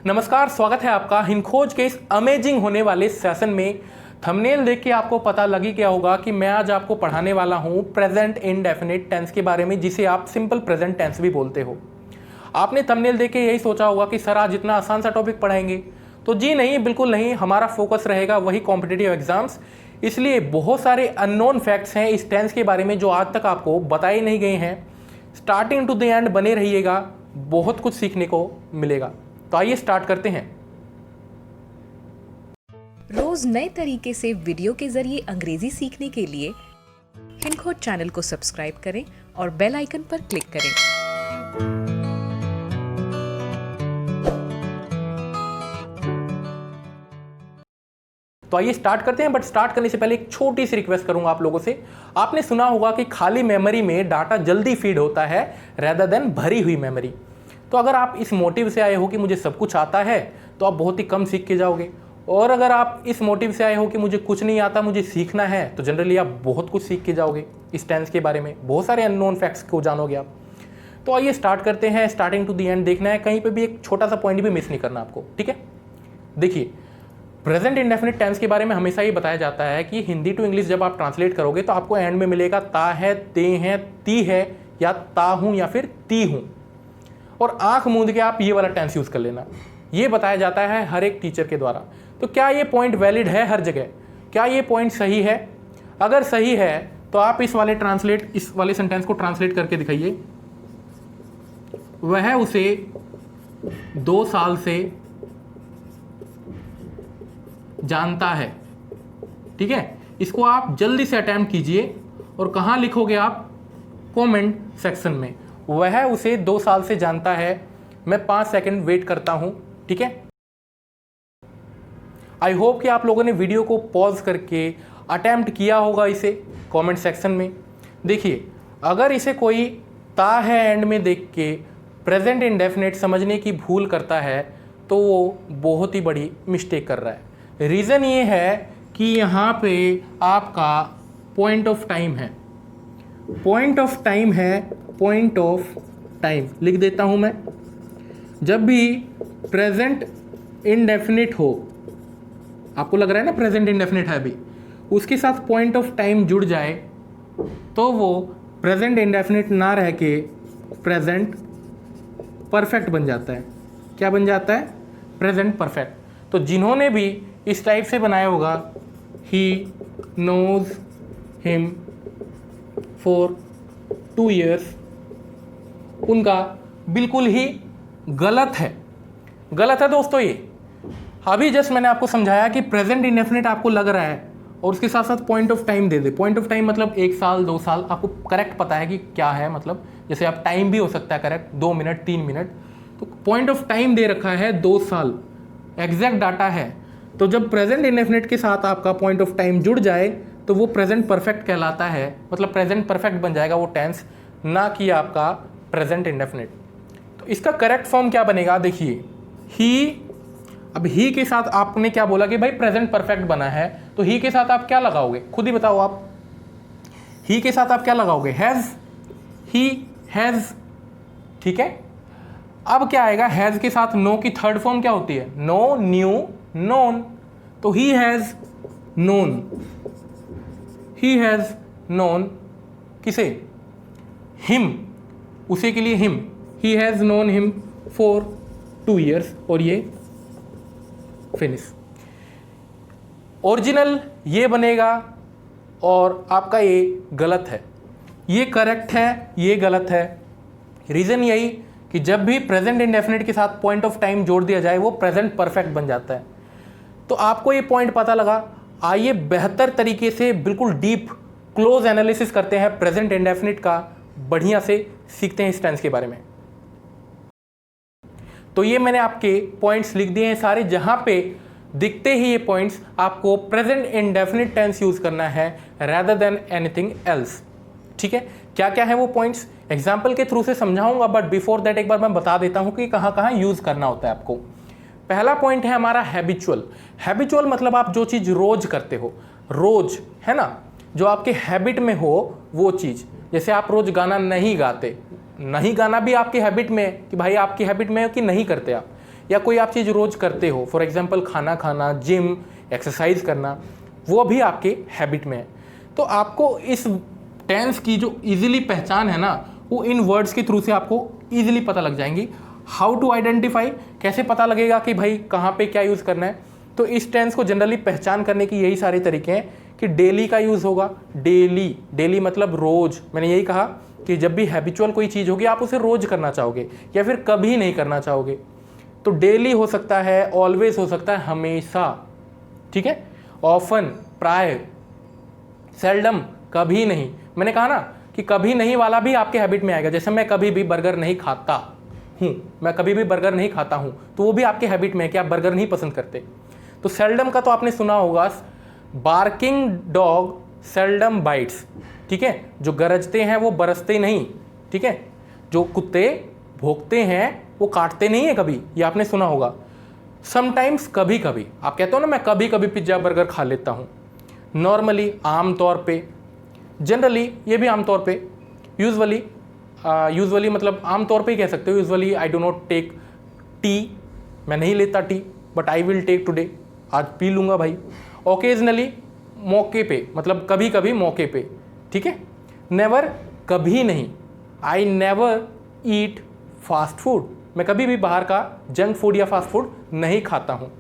नमस्कार, स्वागत है आपका हिंदखोज के इस अमेजिंग होने वाले सेशन में। थंबनेल देख के आपको पता लग ही गया होगा कि मैं आज आपको पढ़ाने वाला हूं प्रेजेंट इंडेफिनिट टेंस के बारे में, जिसे आप सिंपल प्रेजेंट टेंस भी बोलते हो। आपने थंबनेल देख के यही सोचा होगा कि सर आज इतना आसान सा टॉपिक पढ़ाएंगे, तो जी नहीं, बिल्कुल नहीं। हमारा फोकस रहेगा वही कॉम्पिटिटिव एग्जाम्स। इसलिए बहुत सारे अननोन फैक्ट्स हैं इस टेंस के बारे में जो आज तक आपको बताए नहीं गए हैं। स्टार्टिंग टू द एंड बने रहिएगा, बहुत कुछ सीखने को मिलेगा। तो आइए स्टार्ट करते हैं। रोज नए तरीके से वीडियो के जरिए अंग्रेजी सीखने के लिए हिंदखोज चैनल को सब्सक्राइब करें और बेल आइकन पर क्लिक करें। तो आइए स्टार्ट करते हैं, बट स्टार्ट करने से पहले एक छोटी सी रिक्वेस्ट करूंगा आप लोगों से। आपने सुना होगा कि खाली मेमोरी में डाटा जल्दी फीड होता है रेदर देन भरी हुई मेमोरी। तो अगर आप इस मोटिव से आए हो कि मुझे सब कुछ आता है, तो आप बहुत ही कम सीख के जाओगे। और अगर आप इस मोटिव से आए हो कि मुझे कुछ नहीं आता, मुझे सीखना है, तो जनरली आप बहुत कुछ सीख के जाओगे इस टेंस के बारे में। बहुत सारे अननोन फैक्ट्स को जानोगे आप। तो आइए स्टार्ट करते हैं। स्टार्टिंग टू द एंड देखना है, कहीं पे भी एक छोटा सा पॉइंट भी मिस नहीं करना आपको, ठीक है। देखिए, प्रेजेंट इंडेफिनिट टेंस के बारे में हमेशा ये बताया जाता है कि हिंदी टू इंग्लिश जब आप ट्रांसलेट करोगे तो आपको एंड में मिलेगा ता है, ते हैं, ती है, या ता हूं या फिर ती हूं। और आंख मूंद के आप ये वाला टेंस यूज कर लेना। ये बताया जाता है हर एक टीचर के द्वारा। तो क्या ये पॉइंट वैलिड है हर जगह? क्या ये पॉइंट सही है? अगर सही है तो आप इस वाले सेंटेंस को ट्रांसलेट करके दिखाइए। वह उसे 2 साल से जानता है, ठीक है। इसको आप जल्दी से अटेम्प्ट कीजिए और कहां लिखोगे आप? कमेंट सेक्शन में। वह उसे 2 साल से जानता है। मैं 5 सेकंड वेट करता हूं, ठीक है। आई होप कि आप लोगों ने वीडियो को पॉज करके अटेम्प्ट किया होगा इसे कमेंट सेक्शन में। देखिए, अगर इसे कोई ता है एंड में देख के प्रेजेंट इंडेफिनिट समझने की भूल करता है तो वो बहुत ही बड़ी मिस्टेक कर रहा है। रीज़न ये है कि यहाँ पे आपका पॉइंट ऑफ टाइम है। पॉइंट ऑफ टाइम है, पॉइंट ऑफ टाइम लिख देता हूँ मैं। जब भी प्रेजेंट इंडेफिनिट हो, आपको लग रहा है ना प्रेजेंट इंडेफिनिट है अभी, उसके साथ पॉइंट ऑफ टाइम जुड़ जाए तो वो प्रेजेंट इंडेफिनिट ना रह के प्रेजेंट परफेक्ट बन जाता है। क्या बन जाता है? Present perfect. तो जिन्होंने भी इस टाइप से बनाया होगा, he knows him for 2 years, उनका बिल्कुल ही गलत है। गलत है दोस्तों। ये अभी जस्ट मैंने आपको समझाया कि प्रेजेंट इंडेफिनिट आपको लग रहा है और उसके साथ साथ point of time they they. Point of time मतलब 1 साल 2 साल, आपको करेक्ट पता है कि क्या है। मतलब जैसे आप टाइम भी हो सकता है करेक्ट, 2 मिनट 3 मिनट, तो पॉइंट ऑफ टाइम दे रखा है 2 साल, एग्जैक्ट डाटा है। तो जब प्रेजेंट इंडेफिनिट के साथ आपका पॉइंट ऑफ टाइम जुड़ जाए तो वो प्रेजेंट परफेक्ट कहलाता है। मतलब प्रेजेंट परफेक्ट बन जाएगा वो टेंस, ना कि आपका प्रेजेंट इंडेफिनिट। तो इसका करेक्ट फॉर्म क्या बनेगा? देखिए, ही। अब ही के साथ आपने क्या बोला कि भाई प्रेजेंट परफेक्ट बना है, तो ही के साथ आप क्या लगाओगे? खुद ही बताओ आप। ही के साथ आप क्या लगाओगे? हैज, ही हैज, ठीक है। अब क्या आएगा? हैज के साथ नो की थर्ड फॉर्म क्या होती है? No, new, known. तो he has known, he has known किसे? हिम, उसे के लिए him. He has known him for 2 years, और ये फिनिश। ओरिजिनल ये बनेगा और आपका ये गलत है। ये करेक्ट है, ये गलत है। रीज़न यही कि जब भी प्रेजेंट इंडेफिनिट के साथ पॉइंट ऑफ टाइम जोड़ दिया जाए वो प्रेजेंट परफेक्ट बन जाता है। तो आपको ये पॉइंट पता लगा। आइए बेहतर तरीके से बिल्कुल डीप क्लोज एनालिसिस करते हैं प्रेजेंट इंडेफिनिट का, बढ़िया से सीखते हैं इस टेंस के बारे में। तो ये मैंने आपके पॉइंट्स लिख दिए हैं सारे, जहां पे दिखते ही ये पॉइंट्स आपको प्रेजेंट इंडेफिनिट टेंस यूज करना है रेदर देन एनीथिंग एल्स, ठीक है। क्या क्या है वो पॉइंट्स एग्जाम्पल के थ्रू से समझाऊंगा, बट बिफोर दैट एक बार मैं बता देता हूं कि कहां कहां यूज करना होता है आपको। पहला पॉइंट है हमारा हैबिचुअल। हैबिचुअल मतलब आप जो चीज रोज करते हो, रोज, है ना, जो आपके हैबिट में हो वो चीज। जैसे आप रोज गाना नहीं गाते, नहीं गाना भी आपकी हैबिट में है कि भाई आपकी हैबिट में है कि नहीं करते आप, या कोई आप चीज़ रोज़ करते हो, फॉर एग्जांपल खाना खाना, जिम, एक्सरसाइज करना, वो भी आपके हैबिट में है। तो आपको इस टेंस की जो इजीली पहचान है ना, वो इन वर्ड्स के थ्रू से आपको इजीली पता लग जाएंगी। हाउ टू आइडेंटिफाई, कैसे पता लगेगा कि भाई कहाँ पे क्या यूज़ करना है। तो इस टेंस को जनरली पहचान करने की यही सारे तरीके हैं कि डेली का यूज़ होगा, डेली, डेली मतलब रोज़। मैंने यही कहा कि जब भी हैबिचुअल कोई चीज़ होगी आप उसे रोज़ करना चाहोगे या फिर कभी नहीं करना चाहोगे। तो डेली हो सकता है, ऑलवेज हो सकता है, हमेशा, ठीक है, ऑफन, प्राय, सेल्डम, कभी नहीं। मैंने कहा ना कि कभी नहीं वाला भी आपके हैबिट में आएगा। जैसे मैं कभी भी बर्गर नहीं खाता हूँ, मैं कभी भी बर्गर नहीं खाता हूँ, तो वो भी आपके हैबिट में है कि आप बर्गर नहीं पसंद करते। तो सेल्डम का तो आपने सुना होगा, बार्किंग डॉग सेल्डम बाइट्स, ठीक है, जो गरजते हैं वो बरसते नहीं, ठीक है, जो कुत्ते भौंकते हैं वो काटते नहीं है कभी, ये आपने सुना होगा। समटाइम्स, कभी कभी, आप कहते हो ना मैं कभी कभी पिज्ज़ा बर्गर खा लेता हूँ। नॉर्मली, आमतौर पे, जनरली, ये भी आमतौर पे, यूजुअली, यूजुअली मतलब आमतौर पे ही कह सकते हो। Usually I do not take tea, मैं नहीं लेता tea, but I will take today, आज पी लूँगा भाई। ओकेजनली, मौके पे, मतलब कभी कभी मौके पे, ठीक है। नेवर, कभी नहीं, I never eat fast food, मैं कभी भी बाहर का जंक फूड या फास्ट फूड नहीं खाता हूँ।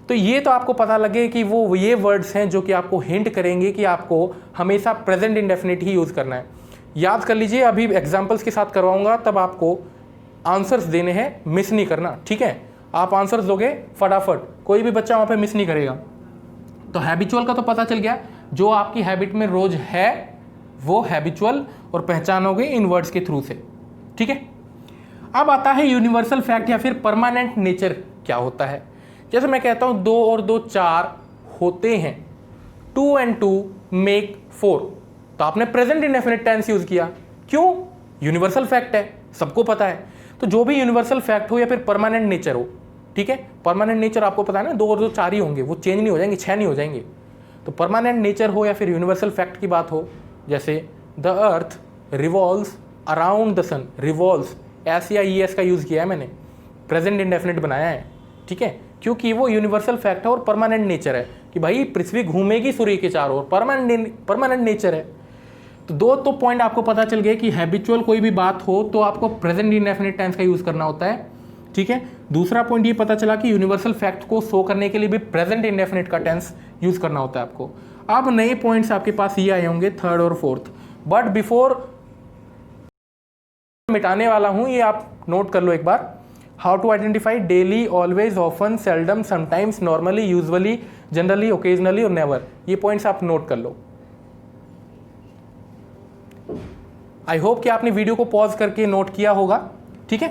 तो ये तो आपको पता लगे कि वो ये वर्ड्स हैं जो कि आपको हिंट करेंगे कि आपको हमेशा प्रेजेंट इंडेफिनिट ही यूज़ करना है। याद कर लीजिए, अभी एग्जाम्पल्स के साथ करवाऊंगा, तब आपको आंसर्स देने हैं, मिस नहीं करना, ठीक है। आप आंसर्स दोगे फटाफट, कोई भी बच्चा वहाँ पे मिस नहीं करेगा। तो हैबिचुअल का तो पता चल गया, जो आपकी हैबिट में रोज है वो हैबिचुअल, और पहचानोगे इन वर्ड्स के थ्रू से, ठीक है। अब आता है यूनिवर्सल फैक्ट या फिर परमानेंट नेचर क्या होता है। जैसे मैं कहता हूँ 2 और 2 4 होते हैं, 2 and 2 make 4, तो आपने प्रेजेंट इंडेफिनिट टेंस यूज किया, क्यों? यूनिवर्सल फैक्ट है, सबको पता है। तो जो भी यूनिवर्सल फैक्ट हो या फिर परमानेंट नेचर हो, ठीक है, परमानेंट नेचर आपको पता है ना, 2 और 2 4 ही होंगे, वो चेंज नहीं हो जाएंगे, 6 नहीं हो जाएंगे। तो परमानेंट नेचर हो या फिर यूनिवर्सल फैक्ट की बात हो, जैसे the earth revolves around the sun, revolves, S या ई एस का यूज़ किया है मैंने, प्रेजेंट इंडेफिनिट बनाया है, ठीक है, क्योंकि वो यूनिवर्सल फैक्ट है और परमानेंट नेचर है कि भाई पृथ्वी घूमेगी सूर्य के चारों ओर, परमानेंट नेचर है। तो 2 तो पॉइंट आपको पता चल गए कि हैबिचुअल कोई भी बात हो तो आपको प्रेजेंट इंडेफिनिट टेंस का यूज़ करना होता है, ठीक है। दूसरा पॉइंट ये पता चला कि यूनिवर्सल फैक्ट को शो करने के लिए भी प्रेजेंट इंडेफिनिट का टेंस यूज़ करना होता है आपको। अब नए पॉइंट्स आपके पास ये आए होंगे, 3rd और 4th, बट बिफोर मिटाने वाला हूँ, ये आप नोट कर लो एक बार। How to identify daily, always, often, seldom, sometimes, normally, usually, generally, occasionally और नेवर, ये पॉइंट्स आप नोट कर लो। आई होप कि आपने वीडियो को पॉज करके नोट किया होगा, ठीक है।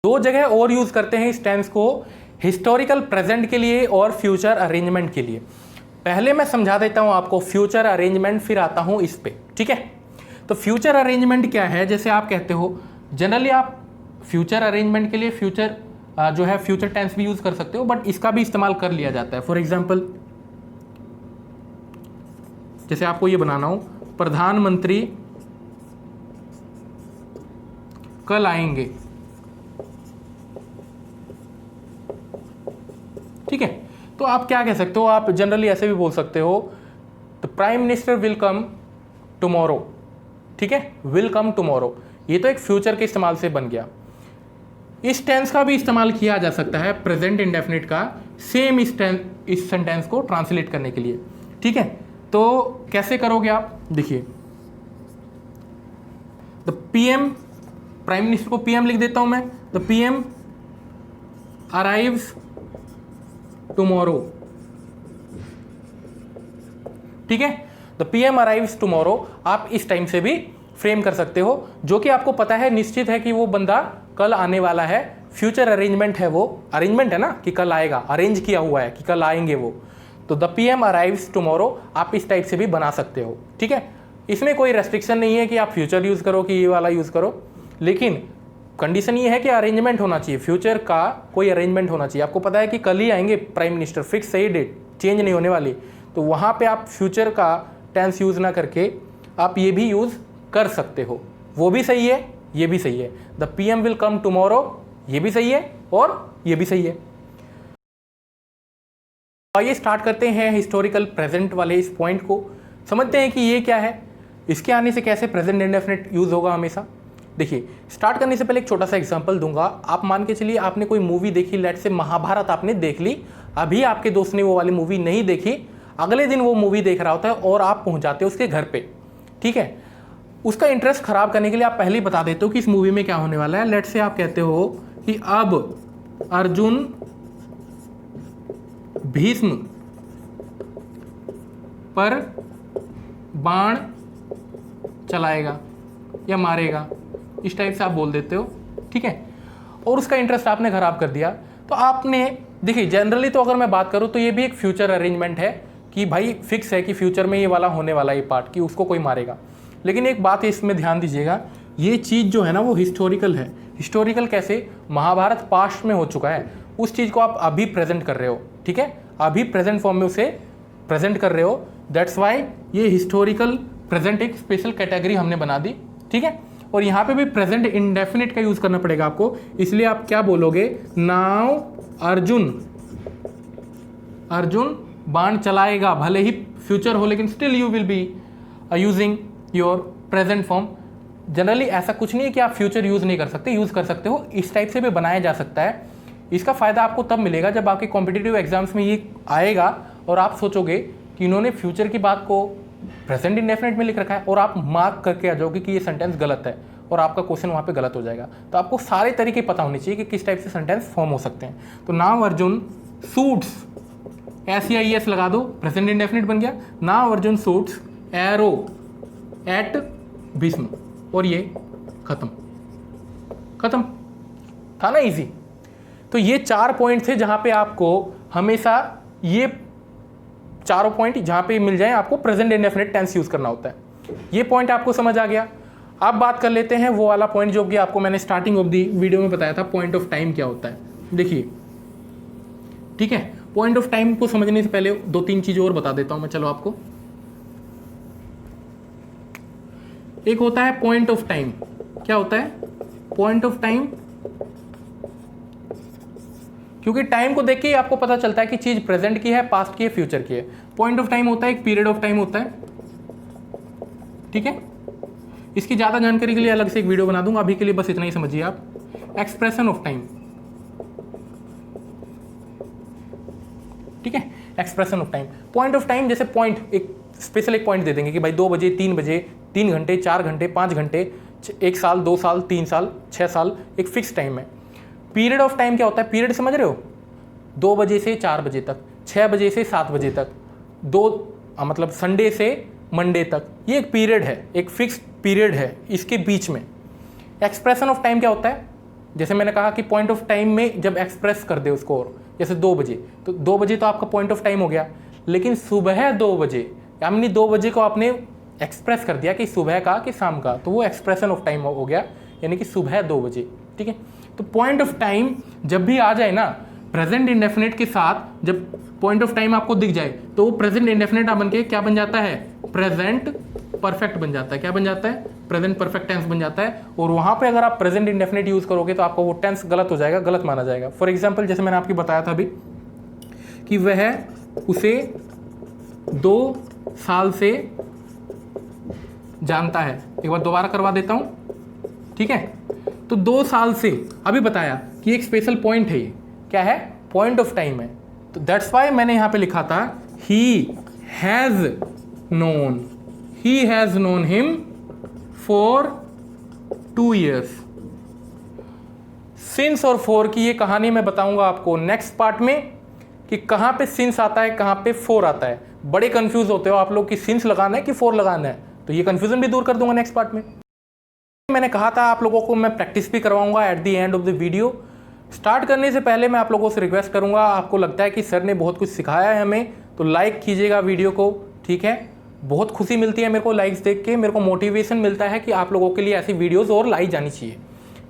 2 जगह और यूज करते हैं इस टेंस को, हिस्टोरिकल प्रेजेंट के लिए और फ्यूचर अरेंजमेंट के लिए। पहले मैं समझा देता हूं आपको फ्यूचर अरेंजमेंट, फिर आता हूं इस पे, ठीक है। तो फ्यूचर अरेंजमेंट क्या है, जैसे आप कहते हो, जनरली आप फ्यूचर अरेंजमेंट के लिए फ्यूचर जो है फ्यूचर टेंस भी यूज कर सकते हो, बट इसका भी इस्तेमाल कर लिया जाता है। फॉर एग्जाम्पल, जैसे आपको ये बनाना हो, प्रधानमंत्री कल आएंगे, ठीक है। तो आप क्या कह सकते हो, आप जनरली ऐसे भी बोल सकते हो, the prime minister will come tomorrow, ठीक है, विल कम टुमारो, ये तो एक फ्यूचर के इस्तेमाल से बन गया। इस टेंस का भी इस्तेमाल किया जा सकता है प्रेजेंट इंडेफिनिट का, सेम इस सेंटेंस को ट्रांसलेट करने के लिए, ठीक है। तो कैसे करोगे आप, देखिए, द पीएम, प्राइम मिनिस्टर को पीएम लिख देता हूं मैं, द पीएम अराइव्स टुमारो, ठीक है, द पीएम अराइव्स टुमारो, आप इस टाइम से भी फ्रेम कर सकते हो, जो कि आपको पता है, निश्चित है कि वो बंदा कल आने वाला है, फ्यूचर अरेंजमेंट है, वो अरेंजमेंट है ना कि कल आएगा, अरेंज किया हुआ है कि कल आएंगे वो। तो द पीएम अराइव्स टुमारो आप इस टाइप से भी बना सकते हो, ठीक है। इसमें कोई रेस्ट्रिक्शन नहीं है कि आप फ्यूचर यूज करो कि ये वाला यूज करो, लेकिन कंडीशन ये है कि अरेंजमेंट होना चाहिए, फ्यूचर का कोई अरेंजमेंट होना चाहिए। आपको पता है कि कल ही आएंगे प्राइम मिनिस्टर, फिक्स सही डेट, चेंज नहीं होने वाली, तो वहाँ पे आप फ्यूचर का टेंस यूज ना करके आप ये भी यूज कर सकते हो, वो भी सही है, ये भी सही है। The PM will come tomorrow ये भी सही है और ये भी सही है। आइए स्टार्ट करते हैं हिस्टोरिकल प्रेजेंट वाले इस पॉइंट को, समझते हैं कि ये क्या है, इसके आने से कैसे प्रेजेंट इंडेफिनिट यूज़ होगा हमेशा। देखिए, स्टार्ट करने से पहले एक छोटा सा एग्जांपल दूंगा। आप मान के चलिए आपने कोई मूवी देखी, लेट से महाभारत आपने देख ली, अभी आपके दोस्त ने वो वाली मूवी नहीं देखी, अगले दिन वो मूवी देख रहा होता है और आप पहुंच जाते हो उसके घर पे, ठीक है। उसका इंटरेस्ट खराब करने के लिए आप पहले ही बता देते हो कि इस मूवी में क्या होने वाला है। लेट से आप कहते हो कि अब अर्जुन भीष्म पर बाण चलाएगा या मारेगा, इस टाइप से आप बोल देते हो, ठीक है। और उसका इंटरेस्ट आपने खराब कर दिया। तो आपने देखिए, जनरली तो अगर मैं बात करूं तो ये भी एक फ्यूचर अरेंजमेंट है कि भाई फिक्स है कि फ्यूचर में ये वाला होने वाला ये पार्ट कि उसको कोई मारेगा। लेकिन एक बात इसमें ध्यान दीजिएगा, ये चीज़ जो है ना वो हिस्टोरिकल है। हिस्टोरिकल कैसे? महाभारत पास्ट में हो चुका है, उस चीज़ को आप अभी प्रेजेंट कर रहे हो, ठीक है, अभी प्रेजेंट फॉर्म में उसे प्रेजेंट कर रहे हो। दैट्स वाई ये हिस्टोरिकल प्रेजेंट एक स्पेशल कैटेगरी हमने बना दी, ठीक है। और यहाँ पे भी प्रेजेंट इंडेफिनिट का यूज़ करना पड़ेगा आपको, इसलिए आप क्या बोलोगे, नाउ अर्जुन बाण चलाएगा, भले ही फ्यूचर हो लेकिन still you will be using your present form. Generally ऐसा कुछ नहीं है कि आप फ्यूचर यूज़ नहीं कर सकते, यूज़ कर सकते हो, इस टाइप से भी बनाया जा सकता है। इसका फ़ायदा आपको तब मिलेगा जब आपके कॉम्पिटिटिव एग्जाम्स में ये आएगा और आप सोचोगे कि इन्होंने फ्यूचर की बात को प्रेजेंट इंडेफिनिट में लिख रखा है और आप मार्क करके आ जाओगे कि ये सेंटेंस गलत है और आपका क्वेश्चन वहाँ पे गलत हो जाएगा। तो आपको सारे तरीके पता होने चाहिए कि किस टाइप से सेंटेंस फॉर्म हो सकते हैं। तो नाउ अर्जुन सूट्स, SEIS लगा दो, प्रेजेंट इंडेफिनिट बन गया। Now Arjun shoots arrow at Bhishma, और ये खत्म था ना, इजी। तो ये 4 पॉइंट थे जहां पे आपको हमेशा ये चारों पॉइंट जहां पे मिल जाए आपको प्रेजेंट इंडेफिनिट टेंस यूज करना होता है। ये पॉइंट आपको समझ आ गया। अब बात कर लेते हैं वो वाला पॉइंट जो कि आपको मैंने स्टार्टिंग ऑफ दी वीडियो में बताया था, पॉइंट ऑफ टाइम क्या होता है। देखिए, ठीक है, पॉइंट ऑफ टाइम को समझने से पहले 2-3 चीज़ और बता देता हूं मैं, चलो आपको। एक होता है पॉइंट ऑफ टाइम। क्या होता है? पॉइंट ऑफ टाइम, क्योंकि टाइम को देख के ही आपको पता चलता है कि चीज प्रेजेंट की है, पास्ट की है, फ्यूचर की है। पॉइंट ऑफ टाइम होता है एक पीरियड ऑफ टाइम होता है, ठीक है। इसकी ज्यादा जानकारी के लिए अलग से एक वीडियो बना दूंगा, अभी के लिए बस इतना ही समझिए आप। एक्सप्रेशन ऑफ टाइम, ठीक है, expression of time. Point of time, जैसे पॉइंट एक स्पेशल एक पॉइंट दे देंगे कि भाई 2 बजे, 3 बजे, 3 घंटे, 4 घंटे, 5 घंटे, 1 साल, 2 साल, 3 साल, 6 साल, एक फिक्स टाइम है। पीरियड ऑफ टाइम क्या होता है? पीरियड समझ रहे हो? 2 बजे से 4 बजे तक, 6 बजे से 7 बजे तक, मतलब संडे से मंडे तक, ये एक पीरियड है, एक फिक्स पीरियड है इसके बीच में। एक्सप्रेशन ऑफ टाइम क्या होता है? जैसे मैंने कहा कि पॉइंट ऑफ टाइम में जब एक्सप्रेस कर दे उसको, और जैसे 2 बजे, तो 2 बजे तो आपका पॉइंट ऑफ टाइम हो गया, लेकिन सुबह 2 बजे, यानी 2 बजे को आपने एक्सप्रेस कर दिया कि सुबह का कि शाम का, तो वो एक्सप्रेशन ऑफ टाइम हो गया, यानी कि सुबह 2 बजे, ठीक है। तो पॉइंट ऑफ टाइम जब भी आ जाए ना प्रेजेंट इंडेफिनिट के साथ, जब पॉइंट ऑफ टाइम आपको दिख जाए तो वो प्रेजेंट इंडेफिनिट बन के क्या बन जाता है? प्रेजेंट परफेक्ट बन जाता है। क्या बन जाता है? प्रेजेंट परफेक्ट टेंस बन जाता है। और वहां पे अगर आप प्रेजेंट इंडेफिनिट यूज करोगे तो आपको वो टेंस गलत हो जाएगा, गलत माना जाएगा। फॉर एग्जाम्पल, जैसे मैंने आपको बताया था अभी कि वह उसे 2 साल से जानता है। एक बार दोबारा करवा देता हूं, ठीक है। तो 2 साल से, अभी बताया कि एक स्पेशल पॉइंट है, ये क्या है? पॉइंट ऑफ टाइम है। तो दैट्स वाई मैंने यहां पे लिखा था ही has known him for 2 years। Since और फॉर की ये कहानी मैं बताऊंगा आपको नेक्स्ट पार्ट में कि कहां पे सिंस आता है, कहां पे फॉर आता है। बड़े कंफ्यूज होते हो आप लोग कि सिंस लगाना है कि फॉर लगाना है, तो ये कंफ्यूजन भी दूर कर दूंगा नेक्स्ट पार्ट में। मैंने कहा था आप लोगों को मैं प्रैक्टिस भी करवाऊंगा at the end of the video. Start करने से पहले मैं आप लोगों से रिक्वेस्ट करूंगा, आपको लगता है कि सर ने बहुत कुछ सिखाया है हमें, तो लाइक कीजिएगा वीडियो को, ठीक है। बहुत खुशी मिलती है मेरे को लाइक्स देख के, मेरे को मोटिवेशन मिलता है कि आप लोगों के लिए ऐसी वीडियोस और लाई जानी चाहिए,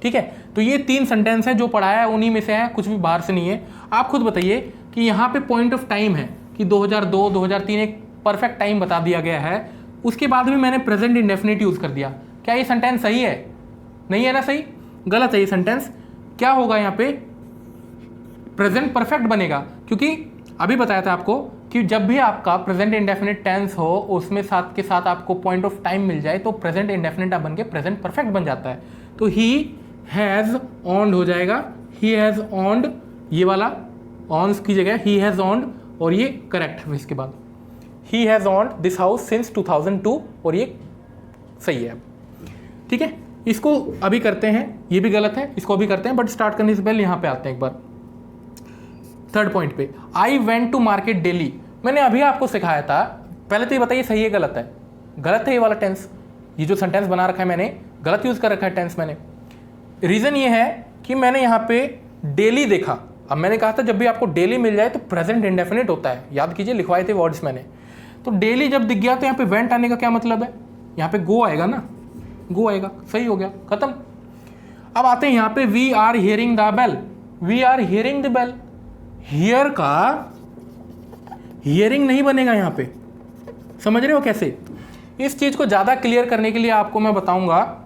ठीक है। तो ये 3 सेंटेंस है जो पढ़ाया है उन्हीं में से है, कुछ भी बाहर से नहीं है। आप खुद बताइए कि यहाँ पे पॉइंट ऑफ टाइम है कि 2002, 2003 एक परफेक्ट टाइम बता दिया गया है, उसके बाद भी मैंने प्रेजेंट इंडेफिनिट यूज कर दिया। क्या ये सेंटेंस सही है? नहीं है ना सही? गलत है ये सेंटेंस। क्या होगा यहाँ पे, प्रेजेंट परफेक्ट बनेगा, क्योंकि अभी बताया था आपको कि जब भी आपका प्रेजेंट इंडेफिनिट टेंस हो उसमें साथ के साथ आपको पॉइंट ऑफ टाइम मिल जाए तो प्रेजेंट इंडेफिनिट बन के प्रेजेंट परफेक्ट बन जाता है। तो ही हैज़ ऑन्ड हो जाएगा, ही हैज़ ऑन्ड, ये वाला ऑन्स की जगह ही हैज़ ऑन्ड, और ये करेक्ट है इसके बाद, he has owned this house since 2002, और ये सही है। ठीक है, इसको अभी करते हैं, ये भी गलत है, इसको अभी करते हैं, बट स्टार्ट करने से पहले यहाँ पे आते हैं एक बार थर्ड पॉइंट पे। I went to market daily, मैंने अभी आपको सिखाया था, पहले तो ये बताइए सही है गलत है, गलत है ये वाला टेंस, ये जो सेंटेंस बना रखा है मैंने गलत यूज़ कर रखा है टेंस मैंने। रीज़न ये है कि मैंने यहाँ पे डेली देखा, अब मैंने कहा था जब भी आपको डेली मिल जाए तो प्रेजेंट इंडेफिनिट होता है, याद कीजिए लिखवाए थे वर्ड्स मैंने। तो डेली जब दिख गया तो यहाँ पे वेंट आने का क्या मतलब है, यहाँ पे गो आएगा ना, गो आएगा, सही हो गया, खत्म। अब आते हैं यहाँ पे we are hearing the bell, we are hearing the bell, hear का हियरिंग नहीं बनेगा यहाँ पे, समझ रहे हो कैसे। इस चीज को ज्यादा क्लियर करने के लिए आपको मैं बताऊंगा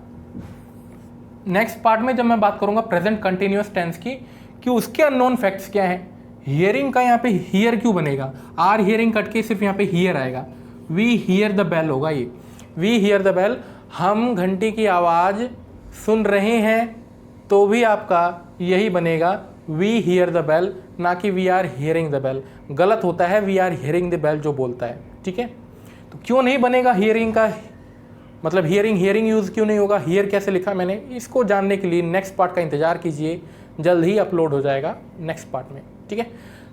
नेक्स्ट पार्ट में जब मैं बात करूंगा प्रेजेंट कंटिन्यूअस टेंस की, कि उसके अननोन फैक्ट्स क्या है। हियरिंग का यहाँ पे हियर क्यों बनेगा, आर हियरिंग कट के सिर्फ यहाँ पे हियर आएगा, वी हियर द बेल होगा ये, वी हियर द बेल, हम घंटी की आवाज़ सुन रहे हैं तो भी आपका यही बनेगा वी हियर द बेल, ना कि we are hearing the bell. गलत होता है we are hearing the bell जो बोलता है, ठीक है। तो क्यों नहीं बनेगा हियरिंग का, मतलब हियरिंग यूज़ क्यों नहीं होगा, हियर कैसे लिखा मैंने, इसको जानने के लिए नेक्स्ट पार्ट का इंतजार कीजिए, जल्द ही अपलोड हो जाएगा नेक्स्ट पार्ट में, ठीक है।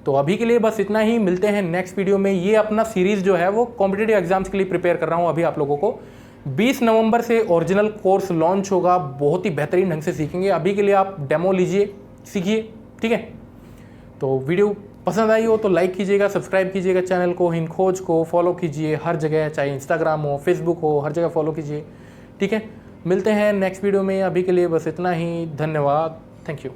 तो अभी के लिए बस इतना ही, मिलते हैं नेक्स्ट वीडियो में। ये अपना सीरीज़ जो है वो कॉम्पिटिटिव एग्जाम्स के लिए प्रिपेयर कर रहा हूँ अभी आप लोगों को। 20 नवंबर से ओरिजिनल कोर्स लॉन्च होगा, बहुत ही बेहतरीन ढंग से सीखेंगे। अभी के लिए आप डेमो लीजिए, सीखिए, ठीक है। तो वीडियो पसंद आई हो तो लाइक कीजिएगा, सब्सक्राइब कीजिएगा चैनल को, हिंदखोज को फॉलो कीजिए हर जगह, चाहे इंस्टाग्राम हो, फेसबुक हो, हर जगह फॉलो कीजिए, ठीक है। मिलते हैं नेक्स्ट वीडियो में, अभी के लिए बस इतना ही, धन्यवाद, थैंक यू।